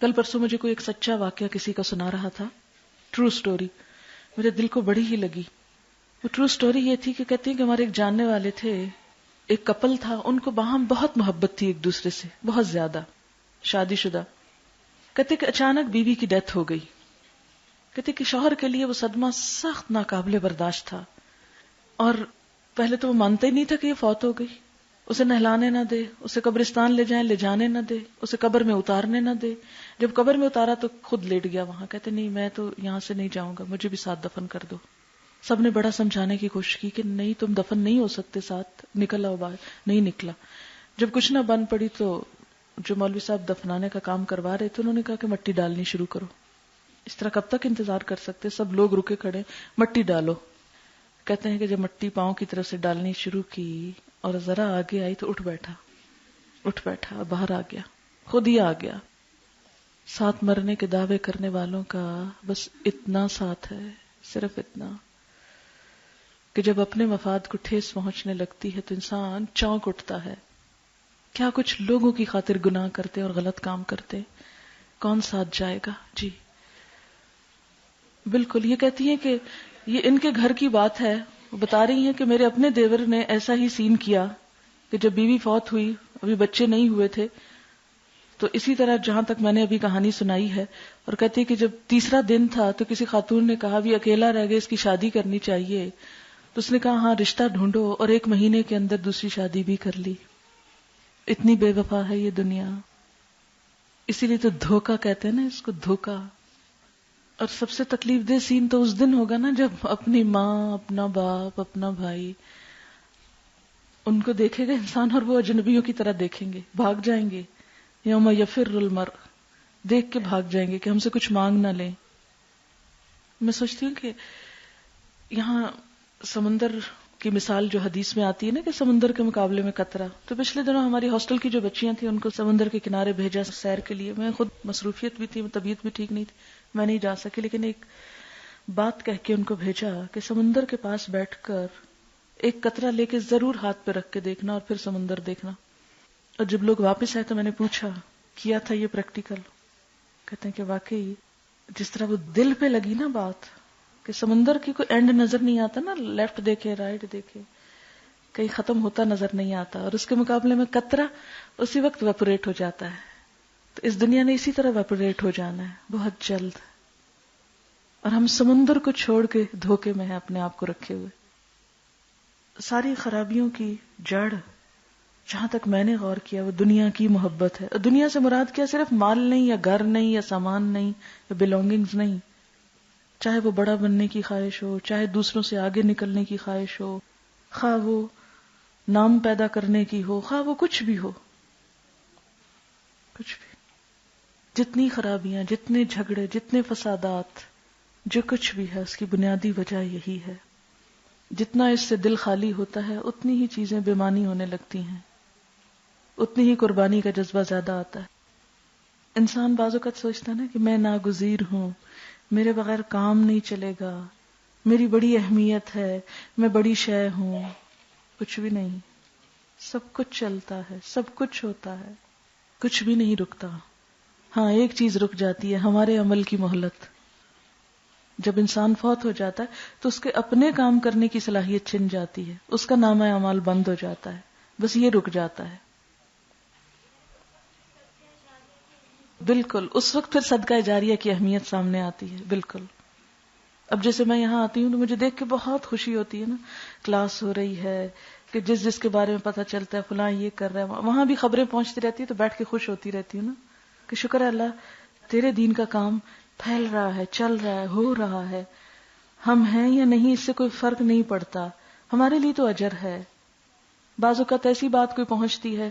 کل پرسوں مجھے کوئی ایک سچا واقعہ کسی کا سنا رہا تھا، ٹرو سٹوری، میرے دل کو بڑی ہی لگی. وہ ٹرو سٹوری یہ تھی کہ کہتے ہیں کہ ہمارے ایک جاننے والے تھے، ایک کپل تھا، ان کو باہم بہت محبت تھی ایک دوسرے سے، بہت زیادہ، شادی شدہ. کہتے کہ اچانک بیوی کی ڈیتھ ہو گئی. کہتے کہ شوہر کے لیے وہ صدمہ سخت ناقابل برداشت تھا، اور پہلے تو وہ مانتا ہی نہیں تھا کہ یہ فوت ہو گئی. اسے نہلانے نہ دے، اسے قبرستان لے جائیں، لے جانے نہ دے، اسے قبر میں اتارنے نہ دے. جب قبر میں اتارا تو خود لیٹ گیا وہاں. کہتے نہیں میں تو یہاں سے نہیں جاؤں گا، مجھے بھی ساتھ دفن کر دو. سب نے بڑا سمجھانے کی کوشش کی کہ نہیں تم دفن نہیں ہو سکتے ساتھ، نکل آؤ باہر. نہیں نکلا. جب کچھ نہ بن پڑی تو جو مولوی صاحب دفنانے کا کام کروا رہے تھے انہوں نے کہا کہ مٹی ڈالنی شروع کرو. اس طرح کب تک انتظار کر سکتے؟ سب لوگ رکے کھڑے، مٹی ڈالو. کہتے ہیں کہ جب مٹی پاؤں کی طرف سے ڈالنی شروع کی اور ذرا آگے آئی تو اٹھ بیٹھا، باہر آ گیا، خود ہی آ گیا. ساتھ مرنے کے دعوے کرنے والوں کا بس اتنا ساتھ ہے، صرف اتنا کہ جب اپنے مفاد کو ٹھیس پہنچنے لگتی ہے تو انسان چونک اٹھتا ہے. کیا کچھ لوگوں کی خاطر گناہ کرتے اور غلط کام کرتے، کون ساتھ جائے گا؟ جی بالکل. یہ کہتی ہیں کہ یہ ان کے گھر کی بات ہے. وہ بتا رہی ہیں کہ میرے اپنے دیور نے ایسا ہی سین کیا کہ جب بیوی فوت ہوئی، ابھی بچے نہیں ہوئے تھے، تو اسی طرح جہاں تک میں نے ابھی کہانی سنائی ہے. اور کہتی ہے کہ جب تیسرا دن تھا تو کسی خاتون نے کہا بھی اکیلا رہ گیا، اس کی شادی کرنی چاہیے. تو اس نے کہا ہاں رشتہ ڈھونڈو، اور 1 مہینے کے اندر دوسری شادی بھی کر لی. اتنی بے وفا ہے یہ دنیا. اسی لیے تو دھوکہ کہتے ہیں نا اس کو، دھوکہ. اور سب سے تکلیف دہ سین تو اس دن ہوگا نا جب اپنی ماں، اپنا باپ، اپنا بھائی، ان کو دیکھے گا انسان اور وہ اجنبیوں کی طرح دیکھیں گے، بھاگ جائیں گے. یوم یفر المرء، دیکھ کے بھاگ جائیں گے کہ ہم سے کچھ مانگ نہ لیں. میں سوچتی ہوں کہ یہاں سمندر کی مثال جو حدیث میں آتی ہے نا کہ سمندر کے مقابلے میں قطرہ، تو پچھلے دنوں ہماری ہاسٹل کی جو بچیاں تھیں ان کو سمندر کے کنارے بھیجا سیر کے لیے. میں خود مصروفیت بھی تھی، طبیعت بھی ٹھیک نہیں تھی، میں نہیں جا سکی، لیکن ایک بات کہہ کے ان کو بھیجا کہ سمندر کے پاس بیٹھ کر ایک قطرہ لے کے ضرور ہاتھ پہ رکھ کے دیکھنا اور پھر سمندر دیکھنا. اور جب لوگ واپس آئے تو میں نے پوچھا کیا تھا یہ پریکٹیکل؟ کہتے ہیں کہ واقعی جس طرح وہ دل پہ لگی نا بات کہ سمندر کی کوئی اینڈ نظر نہیں آتا نا، لیفٹ دیکھے رائٹ دیکھے کہیں ختم ہوتا نظر نہیں آتا، اور اس کے مقابلے میں قطرہ اسی وقت ویپوریٹ ہو جاتا ہے. تو اس دنیا نے اسی طرح ویپوریٹ ہو جانا ہے بہت جلد، اور ہم سمندر کو چھوڑ کے دھوکے میں ہیں اپنے آپ کو رکھے ہوئے. ساری خرابیوں کی جڑ جہاں تک میں نے غور کیا وہ دنیا کی محبت ہے. دنیا سے مراد کیا؟ صرف مال نہیں، یا گھر نہیں، یا سامان نہیں، یا بیلونگنگز نہیں. چاہے وہ بڑا بننے کی خواہش ہو، چاہے دوسروں سے آگے نکلنے کی خواہش ہو، خواہ وہ نام پیدا کرنے کی ہو، خواہ وہ کچھ بھی ہو، کچھ بھی. جتنی خرابیاں، جتنے جھگڑے، جتنے فسادات، جو کچھ بھی ہے اس کی بنیادی وجہ یہی ہے. جتنا اس سے دل خالی ہوتا ہے اتنی ہی چیزیں بے معنی ہونے لگتی ہیں، اتنی ہی قربانی کا جذبہ زیادہ آتا ہے. انسان بعض اوقات سوچتا ہے نا کہ میں ناگزیر ہوں، میرے بغیر کام نہیں چلے گا، میری بڑی اہمیت ہے، میں بڑی شے ہوں. کچھ بھی نہیں. سب کچھ چلتا ہے، سب کچھ ہوتا ہے، کچھ بھی نہیں رکتا. ہاں ایک چیز رک جاتی ہے، ہمارے عمل کی مہلت. جب انسان فوت ہو جاتا ہے تو اس کے اپنے کام کرنے کی صلاحیت چھن جاتی ہے، اس کا نامہ اعمال بند ہو جاتا ہے، بس یہ رک جاتا ہے. بالکل اس وقت پھر صدقہ جاریہ کی اہمیت سامنے آتی ہے. بالکل. اب جیسے میں یہاں آتی ہوں تو مجھے دیکھ کے بہت خوشی ہوتی ہے نا، کلاس ہو رہی ہے کہ جس کے بارے میں پتہ چلتا ہے فلاں یہ کر رہا ہے، وہاں بھی خبریں پہنچتی رہتی ہے تو بیٹھ کے خوش ہوتی رہتی ہوں نا کہ شکر ہے اللہ تیرے دین کا کام پھیل رہا ہے، چل رہا ہے، ہو رہا ہے. ہم ہیں یا نہیں اس سے کوئی فرق نہیں پڑتا، ہمارے لیے تو اجر ہے. بعض اوقات ایسی بات کوئی پہنچتی ہے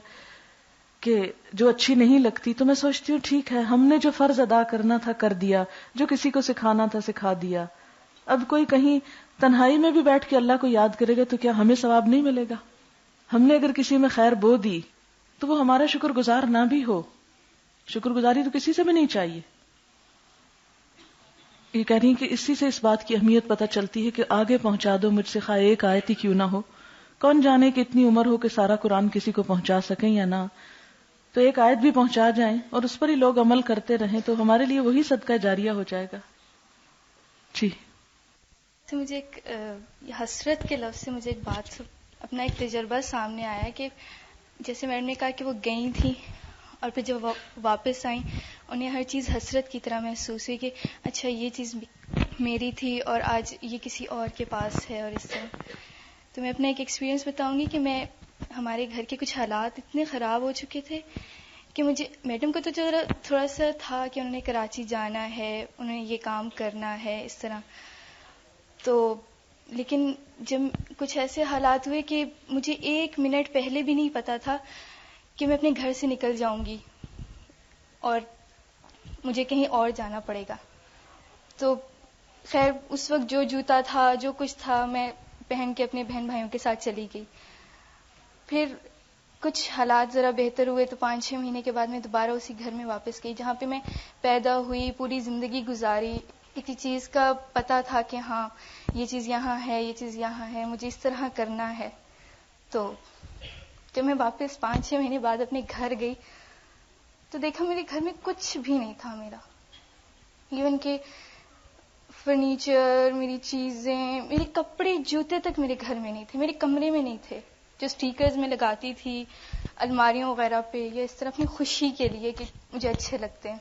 کہ جو اچھی نہیں لگتی تو میں سوچتی ہوں ٹھیک ہے، ہم نے جو فرض ادا کرنا تھا کر دیا، جو کسی کو سکھانا تھا سکھا دیا. اب کوئی کہیں تنہائی میں بھی بیٹھ کے اللہ کو یاد کرے گا تو کیا ہمیں ثواب نہیں ملے گا؟ ہم نے اگر کسی میں خیر بو دی تو وہ ہمارا شکر گزار نہ بھی ہو، شکر گزاری تو کسی سے بھی نہیں چاہیے. یہ کہہ رہی ہیں کہ اسی سے اس بات کی اہمیت پتہ چلتی ہے کہ آگے پہنچا دو مجھ سے خواہ ایک آیت ہی کیوں نہ ہو. کون جانے کہ اتنی عمر ہو کہ سارا قرآن کسی کو پہنچا سکیں یا نہ. تو ایک آیت بھی پہنچا جائیں اور اس پر ہی لوگ عمل کرتے رہیں تو ہمارے لیے وہی صدقہ جاریہ ہو جائے گا. جی. تو مجھے ایک حسرت کے لفظ سے مجھے ایک بات اپنا ایک تجربہ سامنے آیا کہ جیسے میڈم نے کہا کہ وہ گئی تھیں اور پھر جب واپس آئیں انہیں ہر چیز حسرت کی طرح محسوس ہوئی کہ اچھا یہ چیز میری تھی اور آج یہ کسی اور کے پاس ہے اور اس طرح. تو میں اپنا ایک ایکسپیرینس بتاؤں گی کہ ہمارے گھر کے کچھ حالات اتنے خراب ہو چکے تھے کہ مجھے میڈم کو تو تھوڑا سا تھا کہ انہوں نے کراچی جانا ہے, انہوں نے یہ کام کرنا ہے اس طرح, تو لیکن جب کچھ ایسے حالات ہوئے کہ مجھے 1 منٹ پہلے بھی نہیں پتا تھا کہ میں اپنے گھر سے نکل جاؤں گی اور مجھے کہیں اور جانا پڑے گا. تو خیر اس وقت جو جوتا تھا جو کچھ تھا میں پہن کے اپنے بہن بھائیوں کے ساتھ چلی گئی. پھر کچھ حالات ذرا بہتر ہوئے تو 5-6 مہینے کے بعد میں دوبارہ اسی گھر میں واپس گئی جہاں پہ میں پیدا ہوئی, پوری زندگی گزاری. ایک چیز کا پتا تھا کہ ہاں یہ چیز یہاں ہے, یہ چیز یہاں ہے, مجھے اس طرح کرنا ہے. تو جب میں واپس 5-6 مہینے بعد اپنے گھر گئی تو دیکھا میرے گھر میں کچھ بھی نہیں تھا میرا. ایون کہ فرنیچر, میری چیزیں, میرے کپڑے, جوتے تک میرے گھر میں نہیں تھے, میرے کمرے میں نہیں تھے. جو سٹیکرز میں لگاتی تھی الماریوں وغیرہ پہ یا اس طرح اپنی خوشی کے لیے کہ مجھے اچھے لگتے ہیں,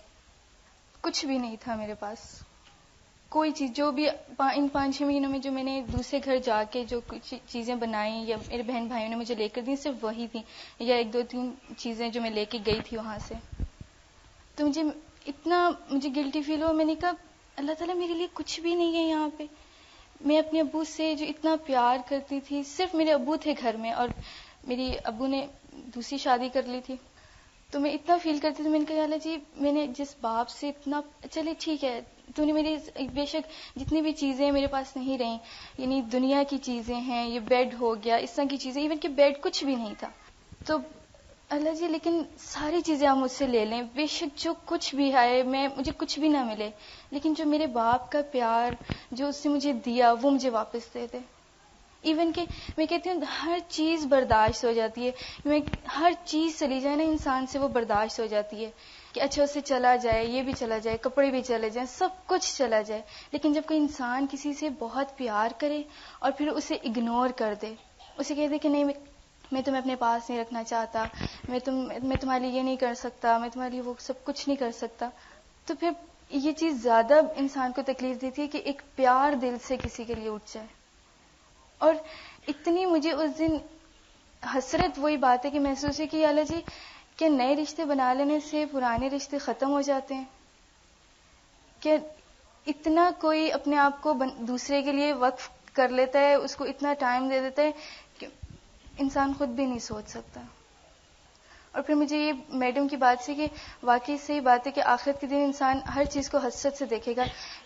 کچھ بھی نہیں تھا میرے پاس. کوئی چیز جو بھی ان 5-6 مہینوں میں جو میں نے دوسرے گھر جا کے جو کچھ چیزیں بنائیں یا میرے بہن بھائیوں نے مجھے لے کر دی صرف وہی تھیں, یا 1-2-3 چیزیں جو میں لے کے گئی تھی وہاں سے. تو مجھے گلٹی فیل ہوا. میں نے کہا اللہ تعالیٰ میرے لیے کچھ بھی نہیں ہے یہاں پہ. میں اپنے ابو سے جو اتنا پیار کرتی تھی, صرف میرے ابو تھے گھر میں اور میری ابو نے دوسری شادی کر لی تھی, تو میں اتنا فیل کرتی تھی. میں نے کہا اللہ جی میں نے جس باپ سے اتنا, چلے ٹھیک ہے تو نے میری بے شک جتنی بھی چیزیں میرے پاس نہیں رہیں, یعنی دنیا کی چیزیں ہیں, یہ بیڈ ہو گیا, اس طرح کی چیزیں, ایون کہ بیڈ کچھ بھی نہیں تھا. تو اللہ جی لیکن ساری چیزیں آپ مجھ سے لے لیں, بے شک جو کچھ بھی آئے مجھے کچھ بھی نہ ملے, لیکن جو میرے باپ کا پیار جو اس نے مجھے دیا وہ مجھے واپس دے دے. ایون کہ میں کہتی ہوں ہر چیز برداشت ہو جاتی ہے, ہر چیز چلی جائے نا انسان سے وہ برداشت ہو جاتی ہے کہ اچھا اسے چلا جائے, یہ بھی چلا جائے, کپڑے بھی چلے جائیں, سب کچھ چلا جائے. لیکن جب کوئی انسان کسی سے بہت پیار کرے اور پھر اسے اگنور کر دے, اسے کہہ دے کہ نہیں میں تمہیں اپنے پاس نہیں رکھنا چاہتا, میں تمہارے لیے یہ نہیں کر سکتا, میں تمہارے لیے وہ سب کچھ نہیں کر سکتا, تو پھر یہ چیز زیادہ انسان کو تکلیف دیتی ہے کہ ایک پیار دل سے کسی کے لیے اٹھ جائے. اور اتنی مجھے اس دن حسرت وہی بات ہے کہ محسوس ہے کہ اللہ جی کہ نئے رشتے بنا لینے سے پرانے رشتے ختم ہو جاتے ہیں, کہ اتنا کوئی اپنے آپ کو دوسرے کے لیے وقف کر لیتا ہے, اس کو اتنا ٹائم دے دیتا ہے کہ انسان خود بھی نہیں سوچ سکتا. اور پھر مجھے یہ میڈم کی بات سے کہ واقعی صحیح بات ہے کہ آخرت کے دن انسان ہر چیز کو حسرت سے دیکھے گا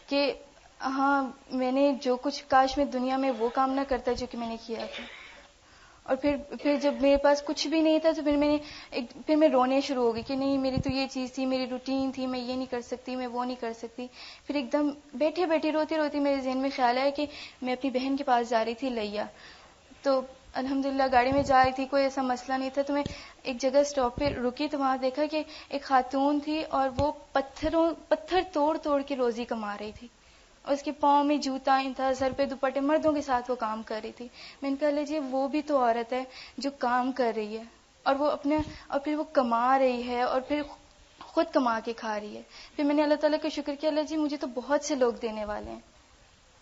کہ ہاں میں نے جو کچھ, کاش میں دنیا میں وہ کام نہ کرتا جو کہ میں نے کیا تھا. اور پھر جب میرے پاس کچھ بھی نہیں تھا تو پھر میں رونے شروع ہو گئی کہ نہیں میری تو یہ چیز تھی, میری روٹین تھی, میں یہ نہیں کر سکتی, میں وہ نہیں کر سکتی. پھر ایک دم بیٹھے بیٹھے روتی روتی میرے ذہن میں خیال آیا کہ میں اپنی بہن کے پاس جا رہی تھی لیا, تو الحمدللہ گاڑی میں جا رہی تھی, کوئی ایسا مسئلہ نہیں تھا. تو میں ایک جگہ اسٹاپ پہ رکی تو وہاں دیکھا کہ ایک خاتون تھی اور وہ پتھر توڑ توڑ کے روزی کما رہی تھی, اور اس کے پاؤں میں جوتا تھا, سر پہ دوپٹے, مردوں کے ساتھ وہ کام کر رہی تھی. میں نے کہا لیجیے وہ بھی تو عورت ہے جو کام کر رہی ہے اور پھر وہ کما رہی ہے اور پھر خود کما کے کھا رہی ہے. پھر میں نے اللہ تعالیٰ کا شکر کیا, اللہ جی مجھے تو بہت سے لوگ دینے والے ہیں,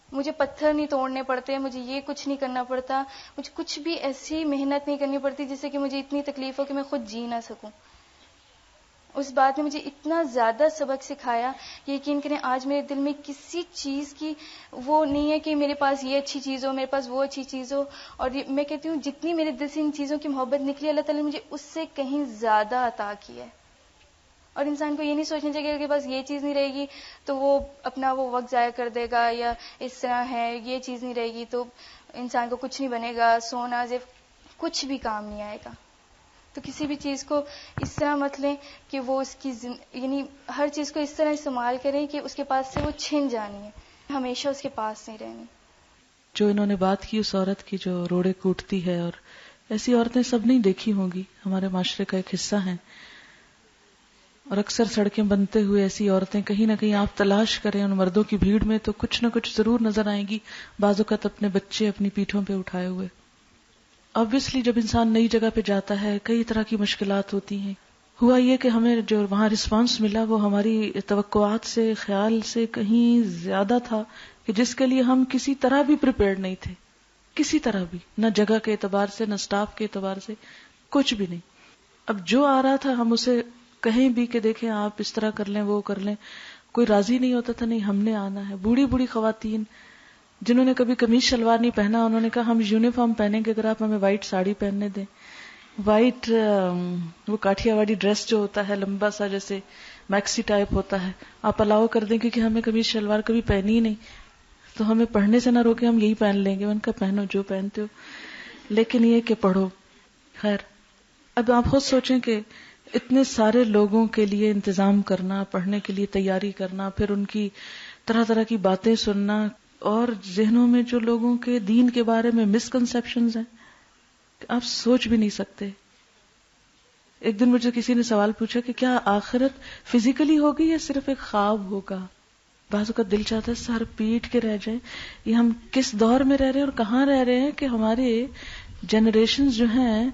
مجھے پتھر نہیں توڑنے پڑتے, مجھے یہ کچھ نہیں کرنا پڑتا, مجھے کچھ بھی ایسی محنت نہیں کرنی پڑتی جس سے کہ مجھے اتنی تکلیف ہو کہ میں خود جی نہ سکوں. اس بات نے مجھے اتنا زیادہ سبق سکھایا کہ یقین کریں آج میرے دل میں کسی چیز کی وہ نہیں ہے کہ میرے پاس یہ اچھی چیز ہو, میرے پاس وہ اچھی چیز ہو. اور میں کہتی ہوں جتنی میرے دل سے ان چیزوں کی محبت نکلی, اللہ تعالیٰ نے مجھے اس سے کہیں زیادہ عطا کی ہے. اور انسان کو یہ نہیں سوچنا چاہیے کہ بس یہ چیز نہیں رہے گی تو وہ اپنا وہ وقت ضائع کر دے گا, یا اس طرح ہے یہ چیز نہیں رہے گی تو انسان کو کچھ نہیں بنے گا, سونا زیب کچھ بھی کام نہیں آئے گا. تو کسی بھی چیز کو اس طرح مت لیں کہ وہ اس کی یعنی ہر چیز کو اس طرح استعمال کریں کہ اس کے پاس سے وہ چھن جانی ہے, ہمیشہ اس کے پاس نہیں رہنی. جو انہوں نے بات کی اس عورت کی جو روڑے کوٹتی ہے, اور ایسی عورتیں سب نہیں دیکھی ہوں گی, ہمارے معاشرے کا ایک حصہ ہیں. اور اکثر سڑکیں بنتے ہوئے ایسی عورتیں کہیں نہ کہیں آپ تلاش کریں ان مردوں کی بھیڑ میں تو کچھ نہ کچھ ضرور نظر آئیں گی، بعض اوقات اپنے بچے اپنی پیٹھوں پہ اٹھائے ہوئے. obviously جب انسان نئی جگہ پہ جاتا ہے کئی طرح کی مشکلات ہوتی ہیں. ہوا یہ کہ ہمیں جو وہاں رسپانس ملا وہ ہماری توقعات سے، خیال سے کہیں زیادہ تھا کہ جس کے لیے ہم کسی طرح بھی پریپیئرڈ نہیں تھے، کسی طرح بھی، نہ جگہ کے اعتبار سے، نہ سٹاف کے اعتبار سے، کچھ بھی نہیں. اب جو آ رہا تھا ہم اسے کہیں بھی کہ دیکھیں آپ اس طرح کر لیں، وہ کر لیں، کوئی راضی نہیں ہوتا تھا. نہیں، ہم نے آنا ہے. بوڑھی بوڑھی خواتین جنہوں نے کبھی قمیص شلوار نہیں پہنا، انہوں نے کہا ہم یونیفارم پہنیں گے اگر آپ ہمیں وائٹ ساڑی پہننے دیں، وائٹ وہ کاٹھیا واڑی ڈریس جو ہوتا ہے لمبا سا جیسے میکسی ٹائپ ہوتا ہے آپ الاؤ کر دیں، کیونکہ ہمیں قمیص شلوار کبھی پہنی ہی نہیں تو ہمیں پڑھنے سے نہ روکے، ہم یہی پہن لیں گے. ان کا پہنو جو پہنتے ہو، لیکن یہ کہ پڑھو. خیر، اب آپ خود سوچیں کہ اتنے سارے لوگوں کے لیے انتظام کرنا، پڑھنے کے لیے تیاری کرنا، پھر ان کی طرح طرح کی باتیں سننا، اور ذہنوں میں جو لوگوں کے دین کے بارے میں مسکنسیپشنز ہیں آپ سوچ بھی نہیں سکتے. ایک دن مجھے کسی نے سوال پوچھا کہ کیا آخرت فزیکلی ہوگی یا صرف ایک خواب ہوگا؟ بعض اوقات دل چاہتا ہے سر پیٹ کے رہ جائیں، یہ ہم کس دور میں رہ رہے ہیں اور کہاں رہ رہے ہیں کہ ہمارے جنریشنز جو ہیں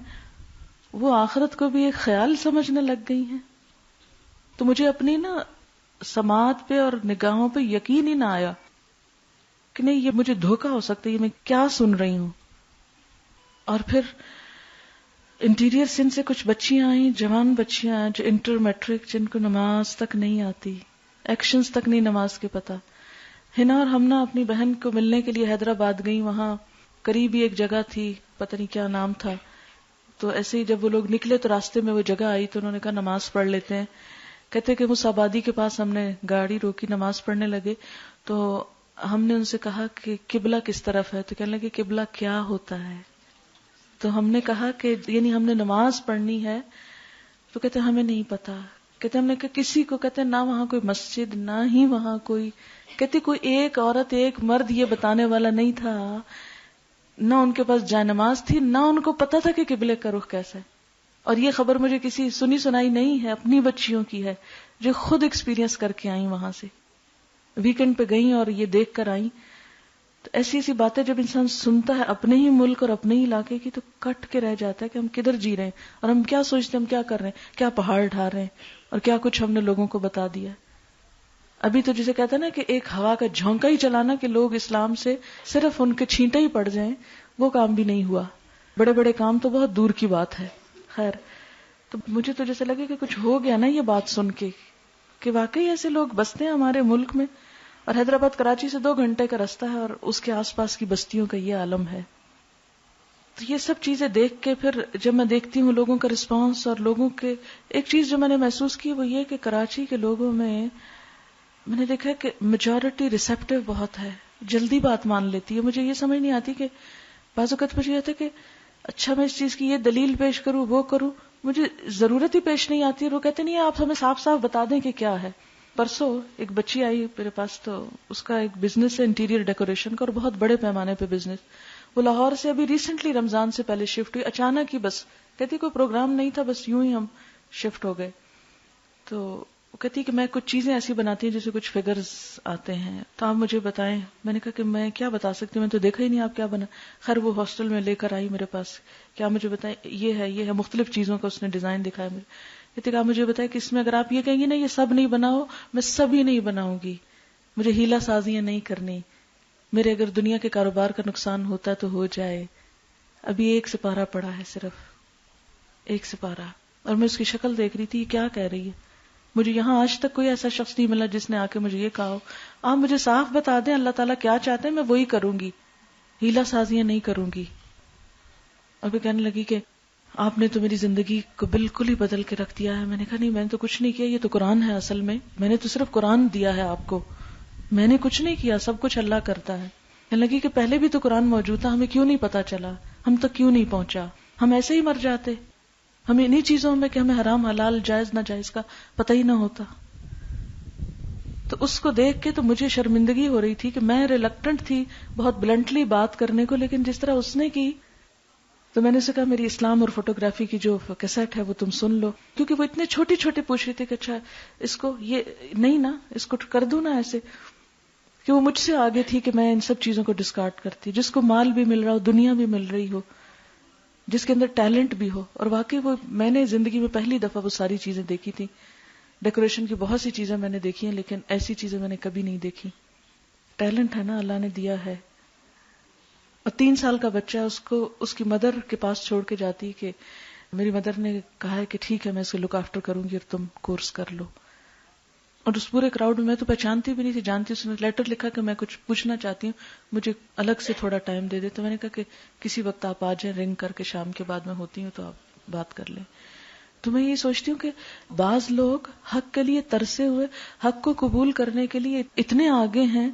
وہ آخرت کو بھی ایک خیال سمجھنے لگ گئی ہیں. تو مجھے اپنی سماعت پہ اور نگاہوں پہ یقین ہی نہ آیا کہ نہیں، یہ مجھے دھوکہ ہو سکتا ہے، یہ میں کیا سن رہی ہوں. اور پھر انٹیریئر سندھ سے کچھ بچیاں آئیں، جوان بچیاں آئیں جو انٹر میٹرک، جن کو نماز تک نہیں آتی، ایکشنز تک نہیں نماز کے پتہ. ہنا اور ہمنا اپنی بہن کو ملنے کے لیے حیدرآباد گئی، وہاں قریب ہی ایک جگہ تھی، پتہ نہیں کیا نام تھا. تو ایسے ہی جب وہ لوگ نکلے تو راستے میں وہ جگہ آئی تو انہوں نے کہا نماز پڑھ لیتے ہیں. کہتے کہ اس آبادی کے پاس ہم نے گاڑی روکی، نماز پڑھنے لگے تو ہم نے ان سے کہا کہ قبلہ کس طرف ہے؟ تو کہنے لگے قبلہ کیا ہوتا ہے؟ تو ہم نے کہا کہ یعنی ہم نے نماز پڑھنی ہے. تو کہتے ہمیں نہیں پتا. کہتے ہم نے کہا کسی کو، کہتے نہ وہاں کوئی مسجد، نہ ہی وہاں کوئی، کہتے کوئی ایک عورت ایک مرد یہ بتانے والا نہیں تھا، نہ ان کے پاس جائے نماز تھی، نہ ان کو پتا تھا کہ قبلے کا رخ کیسا ہے. اور یہ خبر مجھے کسی سنی سنائی نہیں ہے، اپنی بچیوں کی ہے جو خود ایکسپیرینس کر کے آئیں، وہاں سے ویکنڈ پہ گئیں اور یہ دیکھ کر آئیں. تو ایسی ایسی باتیں جب انسان سنتا ہے اپنے ہی ملک اور اپنے ہی علاقے کی تو کٹ کے رہ جاتا ہے کہ ہم کدھر جی رہے ہیں اور ہم کیا سوچتے ہیں، ہم کیا کر رہے ہیں، کیا پہاڑ ڈھا رہے ہیں اور کیا کچھ ہم نے لوگوں کو بتا دیا. ابھی تو جسے کہتا ہے نا کہ ایک ہوا کا جھونکا ہی چلانا کہ لوگ اسلام سے صرف ان کے چھینٹے ہی پڑ جائیں، وہ کام بھی نہیں ہوا. بڑے بڑے کام تو بہت دور کی بات ہے. خیر، تو مجھے تو جیسے لگے کہ کچھ ہو گیا نا یہ بات سن کے کہ واقعی ایسے لوگ بستے ہیں ہمارے ملک میں. اور حیدرآباد کراچی سے 2 گھنٹے کا راستہ ہے اور اس کے آس پاس کی بستیوں کا یہ عالم ہے. تو یہ سب چیزیں دیکھ کے پھر جب میں دیکھتی ہوں لوگوں کا رسپانس اور لوگوں کے، ایک چیز جو میں نے محسوس کی وہ یہ کہ کراچی کے لوگوں میں نے دیکھا کہ میجورٹی ریسیپٹیو بہت ہے، جلدی بات مان لیتی ہے. مجھے یہ سمجھ نہیں آتی کہ بعض اوقات مجھے یہ تھا کہ اچھا میں اس چیز کی یہ دلیل پیش کروں، وہ کروں، مجھے ضرورت ہی پیش نہیں آتی. اور وہ کہتے نہیں آپ ہمیں صاف صاف بتا دیں کہ کیا ہے. پرسوں ایک بچی آئی میرے پاس، تو اس کا ایک بزنس ہے انٹیریئر ڈیکوریشن کا اور بہت بڑے پیمانے پہ بزنس. وہ لاہور سے ابھی ریسنٹلی رمضان سے پہلے شفٹ ہوئی، اچانک ہی، بس کہتی کوئی پروگرام نہیں تھا، بس یوں ہی ہم شفٹ ہو گئے. تو وہ کہتی کہ میں کچھ چیزیں ایسی بناتی ہیں جیسے کچھ فگرز آتے ہیں، تو آپ مجھے بتائیں. میں نے کہا کہ میں کیا بتا سکتی ہوں، میں تو دیکھا ہی نہیں آپ کیا بنا. خیر وہ ہاسٹل میں لے کر آئی میرے پاس، کیا مجھے بتائیں یہ ہے مختلف چیزوں کا اس نے ڈیزائن دکھایا مجھے. کہتے کہ آپ مجھے بتائیں کہ اس میں اگر آپ یہ کہیں گی نا یہ سب نہیں بناؤ، میں سب ہی نہیں بناؤں گی، مجھے ہیلا سازیاں نہیں کرنی، میرے اگر دنیا کے کاروبار کا نقصان ہوتا ہے تو ہو جائے. ابھی 1 سپارہ پڑا ہے، صرف 1 سپارہ، اور میں اس کی شکل دیکھ رہی تھی کیا کہہ رہی ہے. مجھے یہاں آج تک کوئی ایسا شخص نہیں ملا جس نے آ کے مجھے یہ کہا ہو آپ مجھے صاف بتا دیں اللہ تعالیٰ کیا چاہتے ہیں، میں وہی کروں گی، ہیلا سازیاں نہیں کروں گی. اور وہ کہنے لگی کہ آپ نے تو میری زندگی کو بالکل ہی بدل کے رکھ دیا ہے. میں نے کہا نہیں، میں نے تو کچھ نہیں کیا، یہ تو قرآن ہے، اصل میں نے تو صرف قرآن دیا ہے آپ کو، میں نے کچھ نہیں کیا، سب کچھ اللہ کرتا ہے. کہنے لگی کہ پہلے بھی تو قرآن موجود تھا، ہمیں کیوں نہیں پتا چلا، ہم تک کیوں نہیں پہنچا، ہم ایسے ہی مر جاتے، ہمیں انہی چیزوں میں کہ ہمیں حرام حلال جائز ناجائز کا پتہ ہی نہ ہوتا. تو اس کو دیکھ کے تو مجھے شرمندگی ہو رہی تھی کہ میں ریلکٹنٹ تھی بہت بلنٹلی بات کرنے کو، لیکن جس طرح اس نے کی تو میں نے اسے کہا میری اسلام اور فوٹوگرافی کی جو کیسٹ ہے وہ تم سن لو، کیونکہ وہ اتنے چھوٹی چھوٹے پوچھ رہی تھی کہ اچھا اس کو یہ نہیں نا، اس کو کر دوں نا ایسے، کہ وہ مجھ سے آگے تھی کہ میں ان سب چیزوں کو ڈسکارڈ کرتی، جس کو مال بھی مل رہا ہو، دنیا بھی مل رہی ہو، جس کے اندر ٹیلنٹ بھی ہو. اور واقعی وہ میں نے زندگی میں پہلی دفعہ وہ ساری چیزیں دیکھی تھی. ڈیکوریشن کی بہت سی چیزیں میں نے دیکھی ہیں لیکن ایسی چیزیں میں نے کبھی نہیں دیکھی. ٹیلنٹ ہے نا، اللہ نے دیا ہے. اور 3 سال کا بچہ اس کو اس کی مدر کے پاس چھوڑ کے جاتی کہ میری مدر نے کہا ہے کہ ٹھیک ہے میں اس کو لک آفٹر کروں گی اور تم کورس کر لو. اور اس پورے کراؤڈ میں تو پہچانتی بھی نہیں تھی، جانتی اس نے لیٹر لکھا کہ میں کچھ پوچھنا چاہتی ہوں، مجھے الگ سے تھوڑا ٹائم دے دے. تو میں نے کہا کہ کسی وقت آپ آ جائیں، رنگ کر کے شام کے بعد میں ہوتی ہوں تو آپ بات کر لیں. تو میں یہ سوچتی ہوں کہ بعض لوگ حق کے لیے ترسے ہوئے حق کو قبول کرنے کے لیے اتنے آگے ہیں،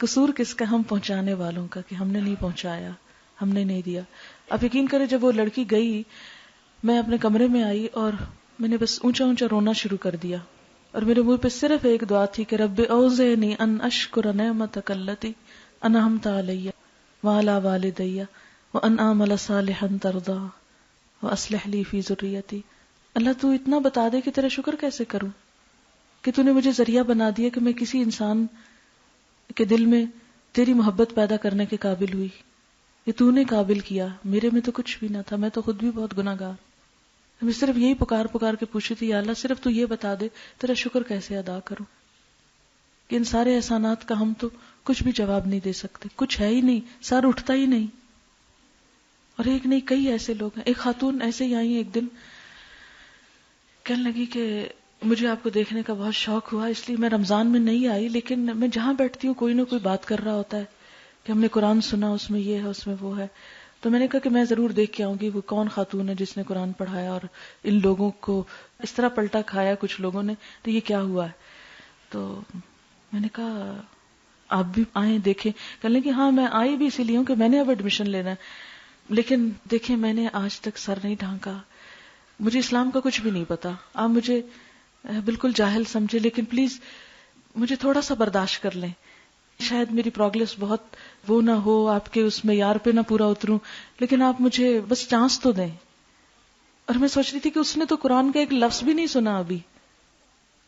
قصور کس کا؟ ہم پہنچانے والوں کا، کہ ہم نے نہیں پہنچایا، ہم نے نہیں دیا. آپ یقین کریں جب وہ لڑکی گئی میں اپنے کمرے میں آئی اور میں نے بس اونچا اونچا رونا شروع کر دیا، اور میرے منہ پہ صرف ایک دعا تھی کہ رب اوزعنی ان اشکر نعمتک التی انعمت علی وعلی والدی وان اعمل صالحا ترضاه واصلح لی فی ذریتی. اللہ تو اتنا بتا دے کہ تیرا شکر کیسے کروں کہ تو نے مجھے ذریعہ بنا دیا کہ میں کسی انسان کے دل میں تیری محبت پیدا کرنے کے قابل ہوئی. یہ تو نے قابل کیا، میرے میں تو کچھ بھی نہ تھا، میں تو خود بھی بہت گناہگار. میں صرف یہی پکار کے پوچھی تھی، یا اللہ صرف تو یہ بتا دے تیرا شکر کیسے ادا کروں. کہ ان سارے احسانات کا ہم تو کچھ بھی جواب نہیں دے سکتے، کچھ ہے ہی نہیں، سر اٹھتا ہی نہیں. اور ایک نہیں کئی ایسے لوگ ہیں. ایک خاتون ایسے ہی آئی ایک دن، کہنے لگی کہ مجھے آپ کو دیکھنے کا بہت شوق ہوا، اس لیے میں رمضان میں نہیں آئی، لیکن میں جہاں بیٹھتی ہوں کوئی نہ کوئی بات کر رہا ہوتا ہے کہ ہم نے قرآن سنا، اس میں یہ ہے، اس میں وہ ہے. تو میں نے کہا کہ میں ضرور دیکھ کے آؤں گی وہ کون خاتون ہے جس نے قرآن پڑھایا اور ان لوگوں کو اس طرح پلٹا کھایا کچھ لوگوں نے، تو یہ کیا ہوا ہے. تو میں نے کہا آپ بھی آئیں دیکھیں. کہنے لگی ہاں میں آئی بھی اسی لیے ہوں کہ میں نے اب ایڈمیشن لینا ہے، لیکن دیکھیں میں نے آج تک سر نہیں ڈھانکا، مجھے اسلام کا کچھ بھی نہیں پتا، آپ مجھے بالکل جاہل سمجھے، لیکن پلیز مجھے تھوڑا سا برداشت کر لیں. شاید میری پروگریس بہت وہ نہ ہو، آپ کے اس معیار پہ نہ پورا اتروں، لیکن آپ مجھے بس چانس تو دیں. اور میں سوچ رہی تھی کہ اس نے تو قرآن کا ایک لفظ بھی نہیں سنا، ابھی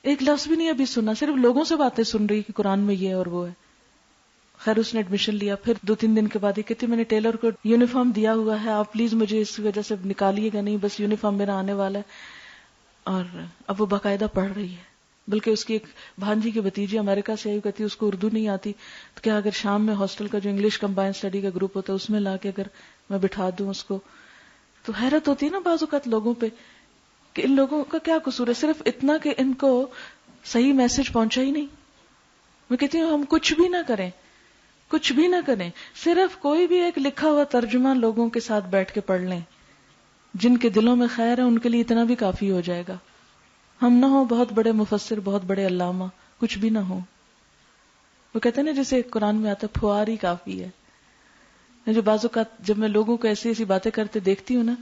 ایک لفظ بھی نہیں ابھی سنا، صرف لوگوں سے باتیں سن رہی کہ قرآن میں یہ اور وہ ہے. خیر اس نے ایڈمیشن لیا. پھر 2-3 دن کے بعد یہ کہتی میں نے ٹیلر کو یونیفارم دیا ہوا ہے، آپ پلیز مجھے اس وجہ سے نکالیے گا نہیں، بس یونیفارم میرا آنے والا ہے. اور اب وہ باقاعدہ پڑھ رہی ہے. بلکہ اس کی ایک بھانجی کی بھتیجی امریکہ سے آئی، کہتی اس کو اردو نہیں آتی، تو کیا اگر شام میں ہاسٹل کا جو انگلش کمبائنڈ اسٹڈی کا گروپ ہوتا ہے اس میں لا کے اگر میں بٹھا دوں اس کو. تو حیرت ہوتی ہے نا بعض اوقات لوگوں پہ کہ ان لوگوں کا کیا قصور ہے، صرف اتنا کہ ان کو صحیح میسج پہنچا ہی نہیں. میں کہتی ہوں ہم کچھ بھی نہ کریں، کچھ بھی نہ کریں، صرف کوئی بھی ایک لکھا ہوا ترجمہ لوگوں کے ساتھ بیٹھ کے پڑھ لیں، جن کے دلوں میں خیر ہے ان کے لیے اتنا بھی کافی ہو جائے گا. ہم نہ ہو بہت بڑے مفسر، بہت بڑے علامہ، کچھ بھی نہ ہو. وہ کہتے ہیں نا جسے قرآن میں آتا ہے پھوار ہی کافی ہے. جو بعض اوقات جب میں لوگوں کو ایسی ایسی باتیں کرتے دیکھتی ہوں نا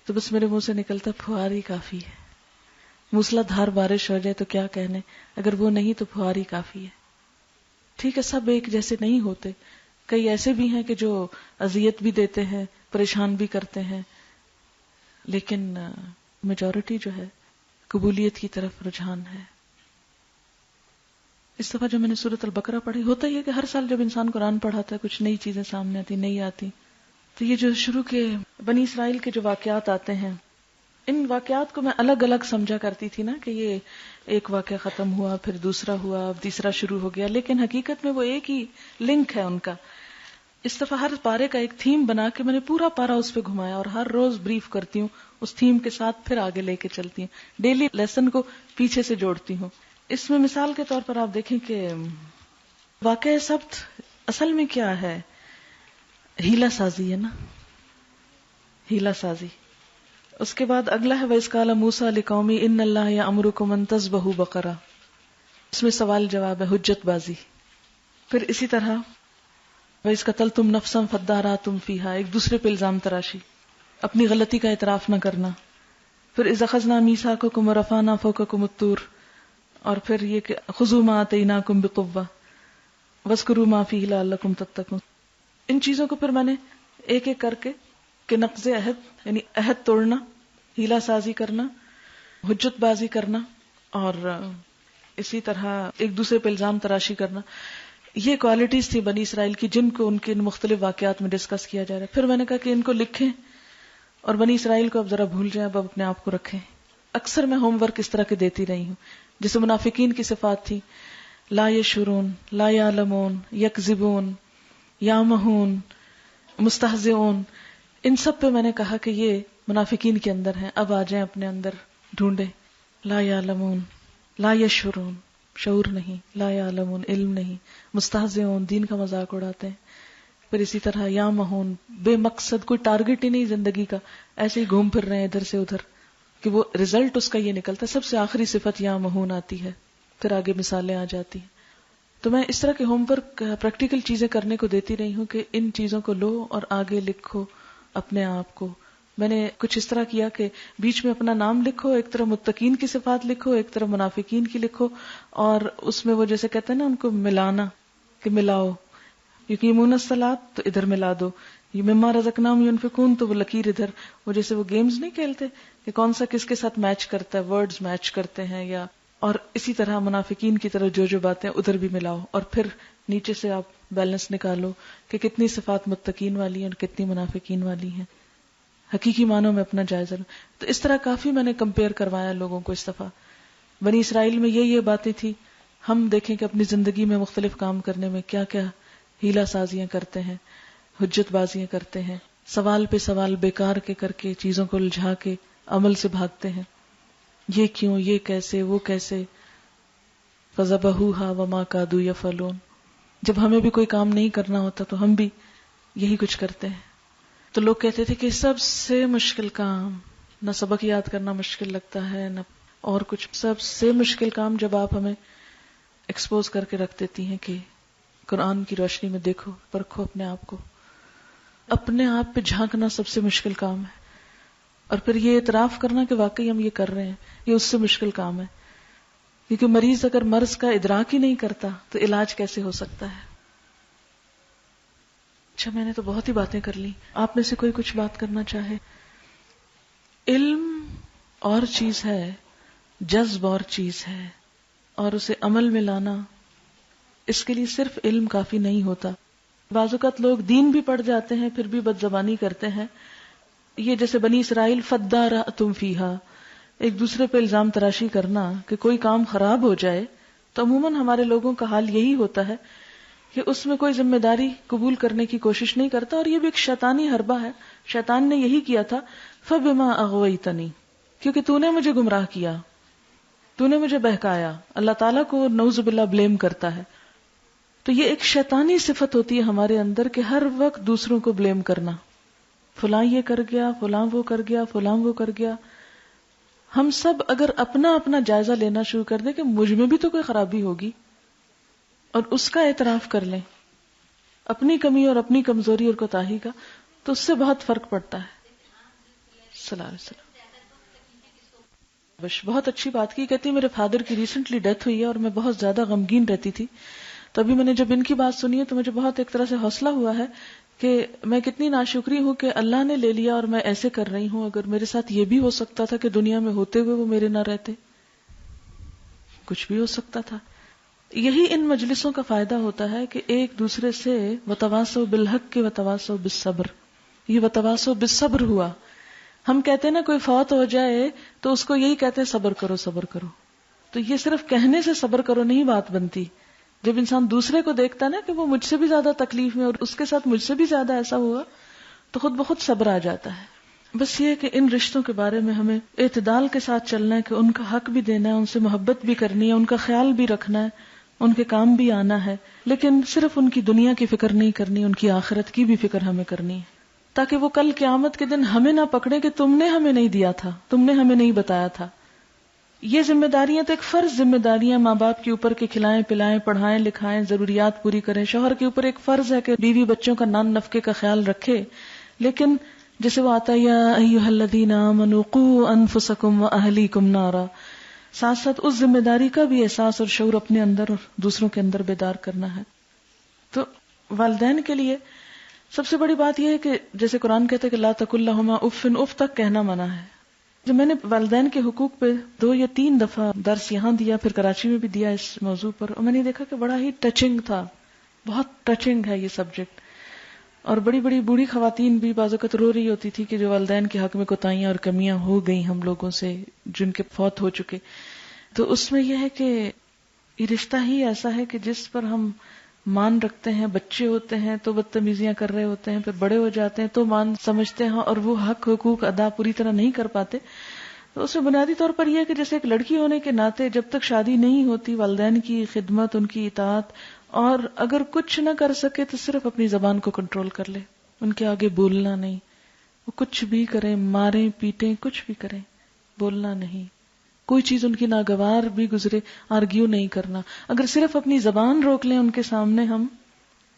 تو بس میرے منہ سے نکلتا پھوار ہی کافی ہے. موسلا دھار بارش ہو جائے تو کیا کہنے، اگر وہ نہیں تو پھوار ہی کافی ہے. ٹھیک ہے سب ایک جیسے نہیں ہوتے، کئی ایسے بھی ہیں کہ جو اذیت بھی دیتے ہیں، پریشان بھی کرتے ہیں، لیکن میجورٹی جو ہے قبولیت کی طرف رجحان ہے. اس دفعہ جو میں نے سورۃ البقرہ پڑھی، ہوتا ہی ہے کہ ہر سال جب انسان قرآن پڑھاتا ہے کچھ نئی چیزیں سامنے آتی، نہیں آتی. تو یہ جو شروع کے بنی اسرائیل کے جو واقعات آتے ہیں، ان واقعات کو میں الگ الگ سمجھا کرتی تھی نا کہ یہ ایک واقعہ ختم ہوا، پھر دوسرا ہوا، اب تیسرا شروع ہو گیا، لیکن حقیقت میں وہ ایک ہی لنک ہے ان کا. اس دفعہ ہر پارے کا ایک تھیم بنا کے میں نے پورا پارا اس پہ گھمایا اور ہر روز بریف کرتی ہوں اس تھیم کے ساتھ، پھر آگے لے کے چلتی ہوں، ڈیلی لیسن کو پیچھے سے جوڑتی ہوں. اس میں مثال کے طور پر آپ دیکھیں کہ واقعہ سبت اصل میں کیا ہے، ہیلا سازی ہے نا، ہیلا سازی. اس کے بعد اگلا ہے وَإِذْ قَالَ مُوسَىٰ لِقَوْمِهِ إِنَّ اللَّهَ يَأْمُرُكُمْ أَن تَذْبَحُوا بَقَرَةً، اس میں سوال جواب ہے، حجت بازی. پھر اسی طرح وَإِذْ قَتَلْتُمْ نَفْسًا فَادَّارَأْتُمْ فِيهَا، ایک دوسرے پہ الزام تراشی، اپنی غلطی کا اعتراف نہ کرنا. پھر اذ اخذنا میثاقکم ورفعنا فوقکم الطور، اور پھر یہ کہ خذوا ما آتیناکم بقوۃ واذکروا ما فیہ لعلکم تتقون. ان چیزوں کو پھر میں نے ایک ایک کر کے کہ نقض عہد یعنی عہد توڑنا، ہیلا سازی کرنا، حجت بازی کرنا، اور اسی طرح ایک دوسرے پہ الزام تراشی کرنا. یہ کوالٹیز تھی بنی اسرائیل کی جن کو ان کے مختلف واقعات میں ڈسکس کیا جا رہا ہے. پھر میں نے کہا کہ ان کو لکھیں اور بنی اسرائیل کو اب ذرا بھول جائیں، اب اپنے آپ کو رکھیں. اکثر میں ہوم ورک اس طرح کے دیتی رہی ہوں. جیسے منافقین کی صفات تھی، لا یشعرون، لا یعلمون، یکذبون، یامہون، مستہزئون. ان سب پہ میں نے کہا کہ یہ منافقین کے اندر ہیں. اب آ جائیں اپنے اندر ڈھونڈیں. لا یعلمون، لا یشعرون، شعور نہیں، لا یعلمون، علم نہیں، مستہزئون، دین کا مذاق اڑاتے ہیں. پھر اسی طرح یامہون، بے مقصد، کوئی ٹارگٹ ہی نہیں زندگی کا، ایسے ہی گھوم پھر رہے ہیں ادھر سے ادھر کہ وہ رزلٹ اس کا یہ نکلتا ہے. سب سے آخری صفت یامہون آتی ہے، پھر آگے مثالیں آ جاتی ہیں. تو میں اس طرح کے ہوم ورک پریکٹیکل چیزیں کرنے کو دیتی رہی ہوں کہ ان چیزوں کو لو اور آگے لکھو اپنے آپ کو. میں نے کچھ اس طرح کیا کہ بیچ میں اپنا نام لکھو، ایک طرف متقین کی صفات لکھو، ایک طرف منافقین کی لکھو، اور اس میں وہ جیسے کہتے ہیں نا ان کو ملانا، کہ ملاؤ، یقیمون الصلاۃ تو ادھر ملا دو، یہ مما رزقناہم ينفقون تو وہ لکیر ادھر. وہ جیسے وہ گیمز نہیں کھیلتے کہ کون سا کس کے ساتھ میچ کرتا ہے، ورڈز میچ کرتے ہیں یا، اور اسی طرح منافقین کی طرف جو باتیں ادھر بھی ملاؤ، اور پھر نیچے سے آپ بیلنس نکالو کہ کتنی صفات متقین والی ہیں اور کتنی منافقین والی ہیں. حقیقی معنوں میں اپنا جائزہ لو. تو اس طرح کافی میں نے کمپیئر کروایا لوگوں کو. اس دفعہ بنی اسرائیل میں یہ باتیں تھی. ہم دیکھیں کہ اپنی زندگی میں مختلف کام کرنے میں کیا کیا ہیلا سازیاں کرتے ہیں، حجت بازیاں کرتے ہیں، سوال پہ سوال بیکار کے کر کے چیزوں کو الجھا کے عمل سے بھاگتے ہیں. یہ کیوں، یہ کیسے، وہ کیسے. فَذَبَحُوهَا وَمَا كَادُوا يَفْعَلُونَ. جب ہمیں بھی کوئی کام نہیں کرنا ہوتا تو ہم بھی یہی کچھ کرتے ہیں. تو لوگ کہتے تھے کہ سب سے مشکل کام، نہ سبق یاد کرنا مشکل لگتا ہے نہ اور کچھ، سب سے مشکل کام جب آپ ہمیں ایکسپوز کر کے رکھ دیتی ہیں کہ قرآن کی روشنی میں دیکھو، پرکھو اپنے آپ کو. اپنے آپ پہ جھانکنا سب سے مشکل کام ہے، اور پھر یہ اعتراف کرنا کہ واقعی ہم یہ کر رہے ہیں، یہ اس سے مشکل کام ہے. کیونکہ مریض اگر مرض کا ادراک ہی نہیں کرتا تو علاج کیسے ہو سکتا ہے. اچھا، میں نے تو بہت ہی باتیں کر لی. آپ میں سے کوئی کچھ بات کرنا چاہے؟ علم اور چیز ہے، جذب اور چیز ہے، اور اسے عمل میں لانا، اس کے لیے صرف علم کافی نہیں ہوتا. بعض اوقات لوگ دین بھی پڑھ جاتے ہیں پھر بھی بد زبانی کرتے ہیں. یہ جیسے بنی اسرائیل فَدَّارَأْتُمْ فِيهَا، ایک دوسرے پہ الزام تراشی کرنا کہ کوئی کام خراب ہو جائے تو عموماً ہمارے لوگوں کا حال یہی ہوتا ہے کہ اس میں کوئی ذمہ داری قبول کرنے کی کوشش نہیں کرتا. اور یہ بھی ایک شیطانی حربہ ہے. شیطان نے یہی کیا تھا، فَبِمَا أَغْوَيْتَنِي، کیونکہ تو نے مجھے گمراہ کیا، تو نے مجھے بہکایا. اللہ تعالیٰ کو نعوذ باللہ بلیم کرتا ہے. تو یہ ایک شیطانی صفت ہوتی ہے ہمارے اندر کہ ہر وقت دوسروں کو بلیم کرنا، فلاں یہ کر گیا، فلاں وہ کر گیا، فلاں وہ کر گیا. ہم سب اگر اپنا اپنا جائزہ لینا شروع کر دیں کہ مجھ میں بھی تو کوئی خرابی ہوگی اور اس کا اعتراف کر لیں، اپنی کمی اور اپنی کمزوری اور کوتاہی کا، تو اس سے بہت فرق پڑتا ہے. صلی اللہ علیہ وسلم بہت اچھی بات کی. کہتی میرے فادر کی ریسنٹلی ڈیتھ ہوئی ہے اور میں بہت زیادہ غمگین رہتی تھی. تو ابھی میں نے جب ان کی بات سنی ہے تو مجھے بہت ایک طرح سے حوصلہ ہوا ہے کہ میں کتنی ناشکری ہوں کہ اللہ نے لے لیا اور میں ایسے کر رہی ہوں. اگر میرے ساتھ یہ بھی ہو سکتا تھا کہ دنیا میں ہوتے ہوئے وہ میرے نہ رہتے، کچھ بھی ہو سکتا تھا. یہی ان مجلسوں کا فائدہ ہوتا ہے کہ ایک دوسرے سے وتواصوا بالحق کے وتواصوا بالصبر. یہ وتواصوا بالصبر ہوا. ہم کہتے ہیں نا کوئی فوت ہو جائے تو اس کو یہی کہتے ہیں صبر کرو صبر کرو. تو یہ صرف کہنے سے صبر کرو نہیں بات بنتی. جب انسان دوسرے کو دیکھتا نا کہ وہ مجھ سے بھی زیادہ تکلیف میں اور اس کے ساتھ مجھ سے بھی زیادہ ایسا ہوا تو خود بخود صبر آ جاتا ہے. بس یہ کہ ان رشتوں کے بارے میں ہمیں اعتدال کے ساتھ چلنا ہے کہ ان کا حق بھی دینا ہے، ان سے محبت بھی کرنی ہے، ان کا خیال بھی رکھنا ہے، ان کے کام بھی آنا ہے، لیکن صرف ان کی دنیا کی فکر نہیں کرنی، ان کی آخرت کی بھی فکر ہمیں کرنی ہے، تاکہ وہ کل قیامت کے دن ہمیں نہ پکڑے کہ تم نے ہمیں نہیں دیا تھا، تم نے ہمیں نہیں بتایا تھا. یہ ذمہ داریاں تو ایک فرض ذمہ داریاں ماں باپ کے اوپر کے کھلائیں پلائیں پڑھائیں لکھائیں ضروریات پوری کریں. شوہر کے اوپر ایک فرض ہے کہ بیوی بچوں کا نان نفقے کا خیال رکھے. لیکن جیسے وہ آتا ہے یا ایھا الذین آمنوا قوا انفسکم واہلیکم نارا، ساتھ ساتھ اس ذمہ داری کا بھی احساس اور شعور اپنے اندر اور دوسروں کے اندر بیدار کرنا ہے. تو والدین کے لیے سب سے بڑی بات یہ ہے کہ جیسے قرآن کہتا ہے کہ لا تقل لہما اف، اف تک کہنا منع ہے. جب میں نے والدین کے حقوق پہ 2 یا 3 دفعہ درس یہاں دیا، پھر کراچی میں بھی دیا اس موضوع پر، اور میں نے دیکھا کہ بڑا ہی ٹچنگ تھا، بہت ٹچنگ ہے یہ سبجیکٹ. اور بڑی بڑی بوڑھی خواتین بھی بعض اوقات رو رہی ہوتی تھی کہ جو والدین کے حق میں کوتاہیاں اور کمیاں ہو گئی ہم لوگوں سے جن کے فوت ہو چکے. تو اس میں یہ ہے کہ یہ رشتہ ہی ایسا ہے کہ جس پر ہم مان رکھتے ہیں. بچے ہوتے ہیں تو بدتمیزیاں کر رہے ہوتے ہیں، پھر بڑے ہو جاتے ہیں تو مان سمجھتے ہیں اور وہ حق حقوق ادا پوری طرح نہیں کر پاتے. تو اس میں بنیادی طور پر یہ ہے کہ جیسے ایک لڑکی ہونے کے ناطے جب تک شادی نہیں ہوتی والدین کی خدمت، ان کی اطاعت، اور اگر کچھ نہ کر سکے تو صرف اپنی زبان کو کنٹرول کر لے، ان کے آگے بولنا نہیں. وہ کچھ بھی کریں، ماریں پیٹیں کچھ بھی کریں، بولنا نہیں. کوئی چیز ان کی ناگوار بھی گزرے آرگیو نہیں کرنا. اگر صرف اپنی زبان روک لیں ان کے سامنے ہم،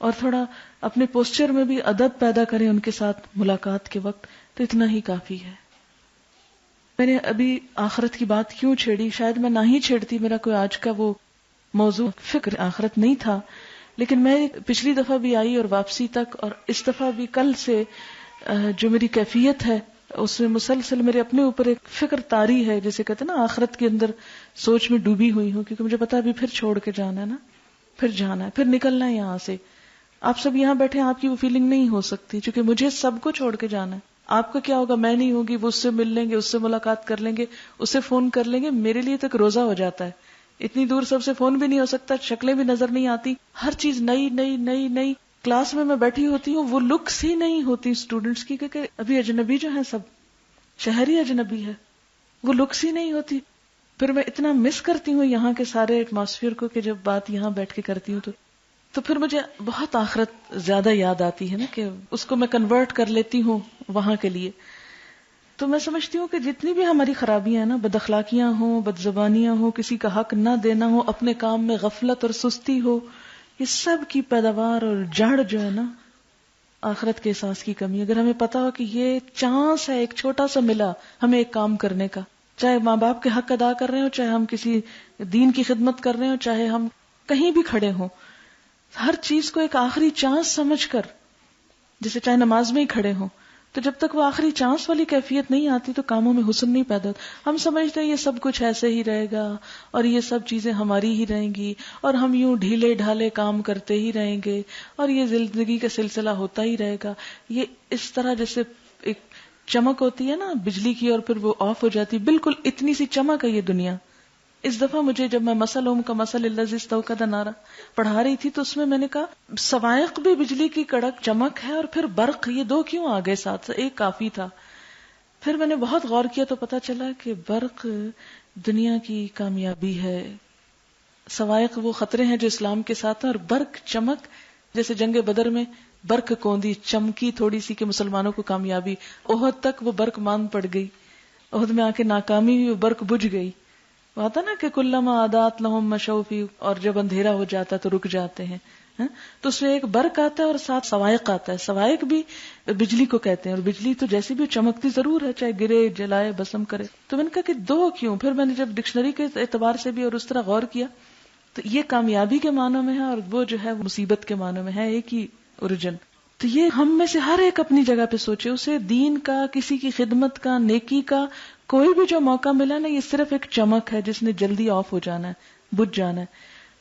اور تھوڑا اپنے پوسچر میں بھی ادب پیدا کریں ان کے ساتھ ملاقات کے وقت، تو اتنا ہی کافی ہے. میں نے ابھی آخرت کی بات کیوں چھیڑی؟ شاید میں نہ ہی چھیڑتی، میرا کوئی آج کا وہ موضوع فکر آخرت نہیں تھا، لیکن میں پچھلی دفعہ بھی آئی اور واپسی تک، اور اس دفعہ بھی کل سے جو میری کیفیت ہے اس میں مسلسل میرے اپنے اوپر ایک فکر طاری ہے، جیسے کہتے ہیں نا آخرت کے اندر سوچ میں ڈوبی ہوئی ہوں، کیونکہ مجھے پتا ابھی پھر چھوڑ کے جانا ہے نا، پھر جانا ہے، پھر نکلنا ہے یہاں سے. آپ سب یہاں بیٹھے آپ کی وہ فیلنگ نہیں ہو سکتی، کیونکہ مجھے سب کو چھوڑ کے جانا ہے. آپ کا کیا ہوگا؟ میں نہیں ہوگی، وہ اس سے مل لیں گے، اس سے ملاقات کر لیں گے، اس سے فون کر لیں گے. میرے لیے تک روزہ ہو جاتا ہے، اتنی دور سب سے فون بھی نہیں ہو سکتا، شکلیں بھی نظر نہیں آتی، ہر چیز نئی نئی نئی نئی. کلاس میں بیٹھی ہوتی ہوں، وہ لکس ہی نہیں ہوتی اسٹوڈنٹس کی، کیونکہ ابھی اجنبی جو ہیں سب شہر ہی اجنبی ہے، وہ لکس ہی نہیں ہوتی. پھر میں اتنا مس کرتی ہوں یہاں کے سارے ایٹماسفیئر کو کہ جب بات یہاں بیٹھ کے کرتی ہوں تو پھر مجھے بہت آخرت زیادہ یاد آتی ہے نا، کہ اس کو میں کنورٹ کر لیتی ہوں وہاں کے لیے. تو میں سمجھتی ہوں کہ جتنی بھی ہماری خرابیاں ہیں نا، بد اخلاقیاں ہوں، بد زبانیاں ہوں، کسی کا حق نہ دینا ہو، اپنے کام میں غفلت اور سستی ہو، یہ سب کی پیداوار اور جڑ جو ہے نا آخرت کے احساس کی کمی. اگر ہمیں پتا ہو کہ یہ چانس ہے، ایک چھوٹا سا ملا ہمیں ایک کام کرنے کا، چاہے ماں باپ کے حق ادا کر رہے ہوں، چاہے ہم کسی دین کی خدمت کر رہے ہوں، چاہے ہم کہیں بھی کھڑے ہوں، ہر چیز کو ایک آخری چانس سمجھ کر، جیسے چاہے نماز میں ہی کھڑے ہوں، تو جب تک وہ آخری چانس والی کیفیت نہیں آتی تو کاموں میں حسن نہیں پیدا ہوتا. ہم سمجھتے ہیں یہ سب کچھ ایسے ہی رہے گا اور یہ سب چیزیں ہماری ہی رہیں گی اور ہم یوں ڈھیلے ڈھالے کام کرتے ہی رہیں گے اور یہ زندگی کا سلسلہ ہوتا ہی رہے گا. یہ اس طرح جیسے ایک چمک ہوتی ہے نا بجلی کی اور پھر وہ آف ہو جاتی، بالکل اتنی سی چمک ہے یہ دنیا. اس دفعہ مجھے جب میں مثل کا مثل الذی استوقد نارا پڑھا رہی تھی تو اس میں نے کہا صواعق بھی بجلی کی کڑک چمک ہے اور پھر برق، یہ 2 کیوں آ گئے ساتھ؟ ایک کافی تھا. پھر میں نے بہت غور کیا تو پتا چلا کہ برق دنیا کی کامیابی ہے، صواعق وہ خطرے ہیں جو اسلام کے ساتھ ہیں، اور برق چمک، جیسے جنگ بدر میں برق کوندی چمکی تھوڑی سی کہ مسلمانوں کو کامیابی. احد تک وہ برق مان پڑ گئی، احد میں آ کے ناکامی ہوئی، وہ برق بجھ گئی. آتا نا کہ کلما عادات لہم مشوا فی، اور جب اندھیرا ہو جاتا تو رک جاتے ہیں. تو اس میں ایک برق آتا ہے اور ساتھ صواعق آتا ہے. صواعق بھی بجلی کو کہتے ہیں، اور بجلی تو جیسی بھی چمکتی ضرور ہے، چاہے گرے جلائے بسم کرے. تو میں نے کہا کہ 2 کیوں؟ پھر میں نے جب ڈکشنری کے اعتبار سے بھی اور اس طرح غور کیا تو یہ کامیابی کے معنوں میں ہے اور وہ جو ہے مصیبت کے معنوں میں ہے، ایک ہی اوریجن. تو یہ ہم میں سے ہر ایک اپنی جگہ پہ سوچے، اسے دین کا، کسی کی خدمت کا، نیکی کا کوئی بھی جو موقع ملا نا، یہ صرف ایک چمک ہے جس نے جلدی آف ہو جانا ہے، بجھ جانا ہے.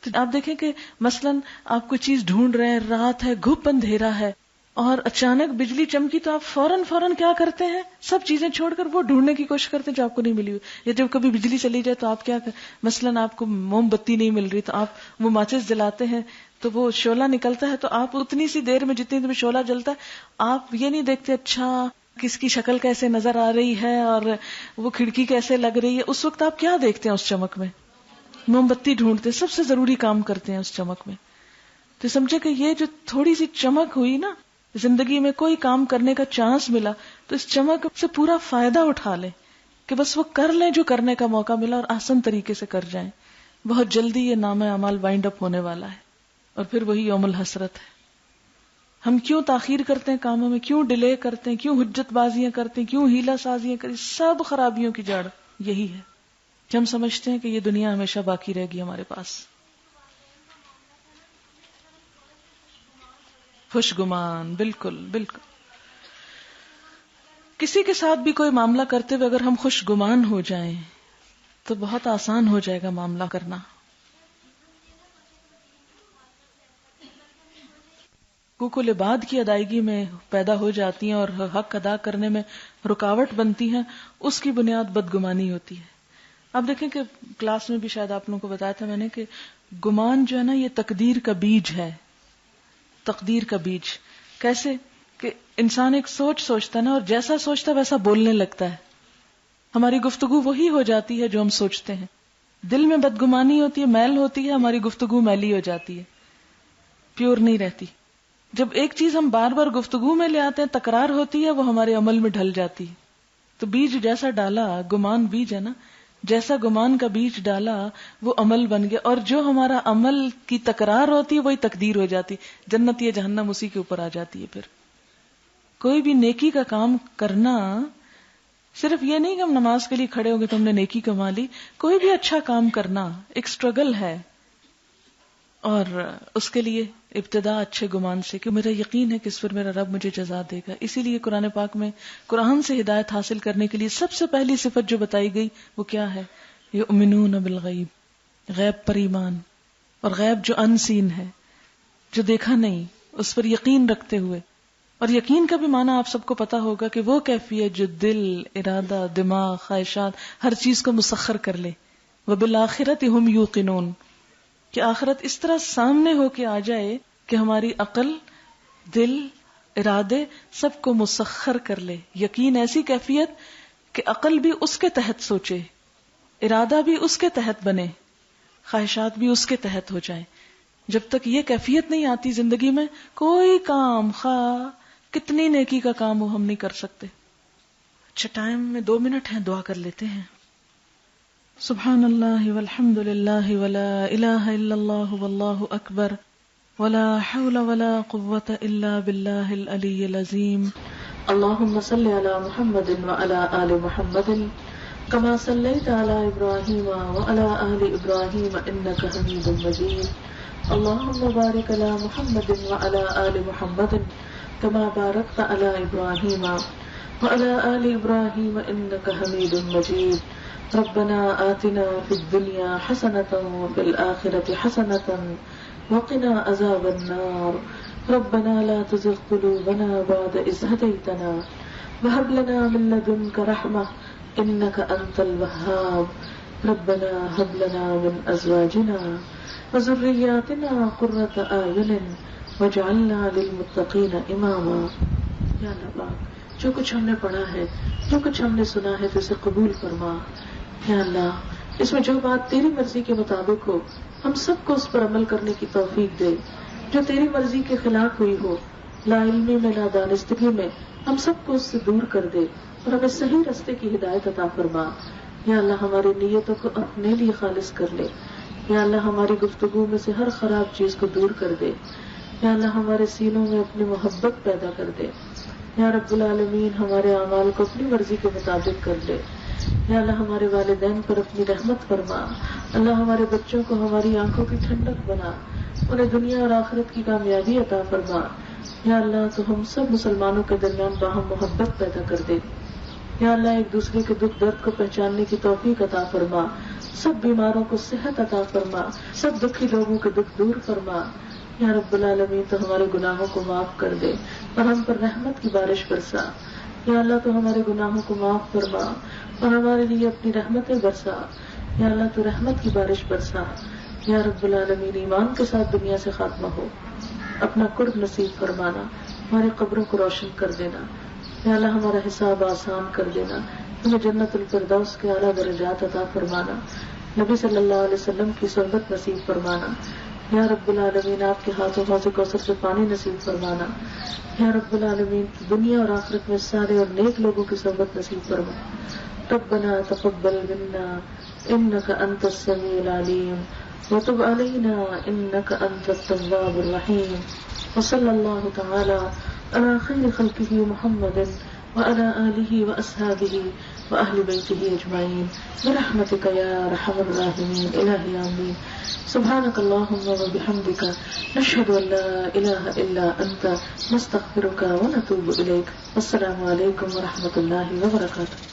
تو آپ دیکھیں کہ مثلاً آپ کوئی چیز ڈھونڈ رہے ہیں، رات ہے، گھپ اندھیرا ہے اور اچانک بجلی چمکی تو آپ فوراً کیا کرتے ہیں؟ سب چیزیں چھوڑ کر وہ ڈھونڈنے کی کوشش کرتے ہیں جو آپ کو نہیں ملی ہوئی. یا جب کبھی بجلی چلی جائے تو آپ کیا مثلاً آپ کو موم بتی نہیں مل رہی تو آپ وہ ماچس جلاتے ہیں تو وہ شعلہ نکلتا ہے، تو آپ اتنی سی دیر میں جتنی دیر میں شعلہ جلتا ہے آپ یہ نہیں دیکھتے اچھا کس کی شکل کیسے نظر آ رہی ہے اور وہ کھڑکی کیسے لگ رہی ہے. اس وقت آپ کیا دیکھتے ہیں؟ اس چمک میں موم بتی ڈھونڈتے، سب سے ضروری کام کرتے ہیں اس چمک میں. تو سمجھے کہ یہ جو تھوڑی سی چمک ہوئی نا، زندگی میں کوئی کام کرنے کا چانس ملا تو اس چمک سے پورا فائدہ اٹھا لیں کہ بس وہ کر لیں جو کرنے کا موقع ملا اور آسان طریقے سے کر جائیں. بہت جلدی یہ نامہ اعمال وائنڈ اپ ہونے والا ہے اور پھر وہی یوم الحسرت ہے. ہم کیوں تاخیر کرتے ہیں کاموں میں، کیوں ڈیلے کرتے ہیں، کیوں حجت بازیاں کرتے ہیں، کیوں ہیلا سازیاں کرتے ہیں؟ سب خرابیوں کی جڑ یہی ہے کہ ہم سمجھتے ہیں کہ یہ دنیا ہمیشہ باقی رہے گی ہمارے پاس. خوش گمان، بالکل بالکل. کسی کے ساتھ بھی کوئی معاملہ کرتے ہوئے اگر ہم خوش گمان ہو جائیں تو بہت آسان ہو جائے گا معاملہ کرنا. حقوق العباد کی ادائیگی میں پیدا ہو جاتی ہیں اور حق ادا کرنے میں رکاوٹ بنتی ہیں، اس کی بنیاد بدگمانی ہوتی ہے. آپ دیکھیں کہ کلاس میں بھی شاید آپ لوگوں کو بتایا تھا میں نے کہ گمان جو ہے نا یہ تقدیر کا بیج ہے. تقدیر کا بیج کیسے کہ انسان ایک سوچتا ہے نا، اور جیسا سوچتا ہے ویسا بولنے لگتا ہے. ہماری گفتگو وہی ہو جاتی ہے جو ہم سوچتے ہیں. دل میں بدگمانی ہوتی ہے، میل ہوتی ہے، ہماری گفتگو میلی ہو جاتی ہے، پیور نہیں رہتی. جب ایک چیز ہم بار بار گفتگو میں لے آتے ہیں، تکرار ہوتی ہے، وہ ہمارے عمل میں ڈھل جاتی ہے. تو بیج جیسا ڈالا، گمان بیج ہے نا، جیسا گمان کا بیج ڈالا وہ عمل بن گیا، اور جو ہمارا عمل کی تکرار ہوتی ہے وہی تقدیر ہو جاتی. جنت یا جہنم اسی کے اوپر آ جاتی ہے. پھر کوئی بھی نیکی کا کام کرنا صرف یہ نہیں کہ ہم نماز کے لیے کھڑے ہو گئے تو ہم نے نیکی کما لی. کوئی بھی اچھا کام کرنا ایک اسٹرگل ہے، اور اس کے لیے ابتدا اچھے گمان سے کہ میرا یقین ہے کہ اس پر میرا رب مجھے جزا دے گا. اسی لیے قرآن پاک میں قرآن سے ہدایت حاصل کرنے کے لیے سب سے پہلی صفت جو بتائی گئی وہ کیا ہے؟ یؤمنون بالغیب، غیب پر ایمان. اور غیب جو ان سین ہے، جو دیکھا نہیں، اس پر یقین رکھتے ہوئے. اور یقین کا بھی معنی آپ سب کو پتا ہوگا کہ وہ کیفیت جو دل، ارادہ، دماغ، خواہشات ہر چیز کو مسخر کر لے. وبالآخرۃ ہم یوقنون، کہ آخرت اس طرح سامنے ہو کے آ جائے کہ ہماری عقل، دل، ارادے سب کو مسخر کر لے. یقین ایسی کیفیت کہ عقل بھی اس کے تحت سوچے، ارادہ بھی اس کے تحت بنے، خواہشات بھی اس کے تحت ہو جائیں. جب تک یہ کیفیت نہیں آتی زندگی میں، کوئی کام خواہ کتنی نیکی کا کام ہو ہم نہیں کر سکتے. اچھا ٹائم میں 2 منٹ ہیں، دعا کر لیتے ہیں. سبحان اللہ والحمد للہ ولا الہ الا اللہ واللہ اکبر ولا حول ولا قوة الا باللہ العلی العظیم. اللہم صل علی محمد وعلی آل محمد كما صليت على إبراهيم وعلى آل إبراهيم إنك حميد مجيد. اللهم بارك على محمد وعلى آل محمد كما باركت على إبراهيم وعلى آل إبراهيم إنك حميد مجيد. ربنا آتنا في الدنيا حسنة وفي الآخرة حسنة وقنا عذاب النار. ربنا لا تزغ قلوبنا بعد إذ هديتنا وهب لنا من لدنك رحمة إنك أنت الوهاب. ربنا هب لنا من أزواجنا وذرياتنا قرة أعين واجعلنا للمتقين إماما. یا اللہ پاک، جو کچھ ہم نے پڑھا ہے، جو کچھ ہم نے سنا ہے، تو اسے قبول فرما. یا اللہ، اس میں جو بات تیری مرضی کے مطابق ہو ہم سب کو اس پر عمل کرنے کی توفیق دے. جو تیری مرضی کے خلاف ہوئی ہو، لا علمی میں، نادانستگی میں، ہم سب کو اس سے دور کر دے اور ہمیں صحیح راستے کی ہدایت عطا فرما. یا اللہ، ہماری نیتوں کو اپنے لیے خالص کر لے. یا اللہ، ہماری گفتگو میں سے ہر خراب چیز کو دور کر دے. یا اللہ، ہمارے سینوں میں اپنی محبت پیدا کر دے. یا رب العالمین، ہمارے اعمال کو اپنی مرضی کے مطابق کر لے. یا اللہ، ہمارے والدین پر اپنی رحمت فرما. اللہ، ہمارے بچوں کو ہماری آنکھوں کی ٹھنڈک بنا، انہیں دنیا اور آخرت کی کامیابی عطا فرما. یا اللہ، تو ہم سب مسلمانوں کے درمیان باہم محبت پیدا کر دے. یا اللہ، ایک دوسرے کے دکھ درد کو پہچاننے کی توفیق عطا فرما. سب بیماروں کو صحت عطا فرما، سب دکھی لوگوں کے دکھ دور فرما. یا رب العالمین، تو ہمارے گناہوں کو معاف کر دے اور ہم پر رحمت کی بارش برسا. یا اللہ، تو ہمارے گناہوں کو معاف فرما اور ہمارے لیے اپنی رحمتیں برسا. یا اللہ، تو رحمت کی بارش برسا. یا رب العالمین، ایمان کے ساتھ دنیا سے خاتمہ ہو، اپنا قرب نصیب فرمانا، ہماری قبروں کو روشن کر دینا. یا اللہ، ہمارا حساب آسان کر دینا، ہمیں جنت الفردوس کے اعلیٰ درجات عطا فرمانا، نبی صلی اللہ علیہ وسلم کی صحبت نصیب فرمانا. یا رب العالمین، آپ کے ہاتھوں حوض کوثر سے پانی نصیب فرمانا. یا رب العالمین، دنیا اور آخرت میں سارے اور نیک لوگوں کی صحبت نصیب فرما. ربنا تقبل منا انك انت السميع العليم وتب علينا انك انت التواب الرحيم. وصلى الله تعالى على خير خلقه محمد وعلى آله وأصحابه وأهل بيته أجمعين برحمتك يا أرحم الراحمين إلهي آمين. سبحانك اللهم وبحمدك نشهد أن لا إله إلا أنت نستغفرك ونتوب إليك. والسلام عليكم ورحمة الله وبركاته.